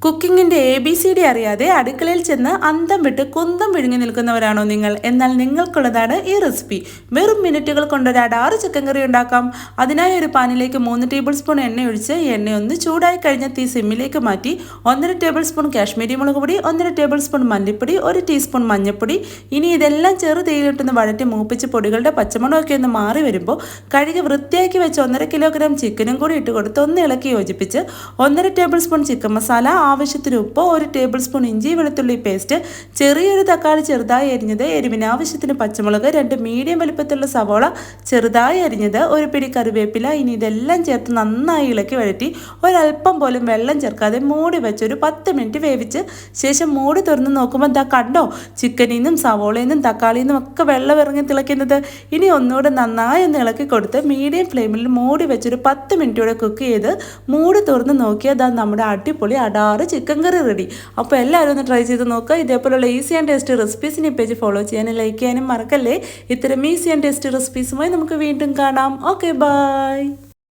കുക്കിങ്ങിൻ്റെ ABCD അറിയാതെ അടുക്കളയിൽ ചെന്ന് അന്തം വിട്ട് കുന്തം വിഴുങ്ങി നിൽക്കുന്നവരാണോ നിങ്ങൾ? എന്നാൽ നിങ്ങൾക്കുള്ളതാണ് ഈ റെസിപ്പി. വെറും മിനിറ്റുകൾ കൊണ്ട് ഒരു അടാറ് ചിക്കൻ കറി ഉണ്ടാക്കാം. അതിനായി ഒരു പാനിലേക്ക് 3 ടേബിൾ സ്പൂൺ എണ്ണ ഒഴിച്ച് എണ്ണ ഒന്ന് ചൂടായി കഴിഞ്ഞ തീ സിമ്മിലേക്ക് മാറ്റി 1.5 ടേബിൾ സ്പൂൺ കാശ്മീരി മുളക് പൊടി, 1.5 ടേബിൾ സ്പൂൺ മല്ലിപ്പൊടി, 1 ടീസ്പൂൺ മഞ്ഞൾപ്പൊടി. ഇനി ഇതെല്ലാം ചെറു തീയിലിട്ടൊന്ന് വഴറ്റി മൂപ്പിച്ച് പൊടികളുടെ പച്ചമണമൊക്കെ ഒന്ന് മാറി വരുമ്പോൾ കഴുകി വൃത്തിയാക്കി വെച്ച് 1.5 കിലോഗ്രാം ചിക്കനും കൂടി ഇട്ട് കൊടുത്ത് ഒന്ന് ഇളക്കി യോജിപ്പിച്ച് 1.5 ടേബിൾ സ്പൂൺ ചിക്കൻ മസാല, ആവശ്യത്തിന് ഉപ്പ്, 1 ടേബിൾ സ്പൂൺ ഇഞ്ചി വെളുത്തുള്ളി പേസ്റ്റ്, ചെറിയൊരു തക്കാളി ചെറുതായി അരിഞ്ഞത്, എരിവിന് ആവശ്യത്തിന് പച്ചമുളക്, 2 മീഡിയം വലുപ്പത്തിലുള്ള സവോള ചെറുതായി അരിഞ്ഞത്, ഒരു പിടി കറിവേപ്പില. ഇനി ഇതെല്ലാം ചേർത്ത് നന്നായി ഇളക്കി വഴറ്റി ഒരല്പം പോലും വെള്ളം ചേർക്കാതെ മൂടി വെച്ച് ഒരു 10 മിനിറ്റ് വേവിച്ച് ശേഷം മൂടി തുറന്ന് നോക്കുമ്പോൾ ദാ കണ്ടോ, ചിക്കനിൽ നിന്നും സവോളയിൽ നിന്നും തക്കാളിയിൽ നിന്നും ഒക്കെ വെള്ളം ഇറങ്ങി തിളയ്ക്കുന്നത്. ഇനി ഒന്നുകൂടെ നന്നായി ഒന്ന് ഇളക്കി കൊടുത്ത് മീഡിയം ഫ്ലെയിമിൽ മൂടി വെച്ചൊരു 10 മിനിറ്റോടെ കുക്ക് ചെയ്ത് മൂടി തുറന്ന് നോക്കിയാൽ ദാ നമ്മുടെ അടിപൊളി അടാറ് ചിക്കൻ കറി റെഡി. അപ്പോൾ എല്ലാവരും ഒന്ന് ട്രൈ ചെയ്ത് നോക്കുക. ഇതേപോലുള്ള ഈസി ആൻഡ് ടേസ്റ്റി റെസിപ്പീസിന് ഈ പേജ് ഫോളോ ചെയ്യാനും ലൈക്ക് ചെയ്യാനും മറക്കല്ലേ. ഇത്തരം ഈസി ആൻഡ് ടേസ്റ്റി റെസിപ്പീസുമായി നമുക്ക് വീണ്ടും കാണാം. Okay, by.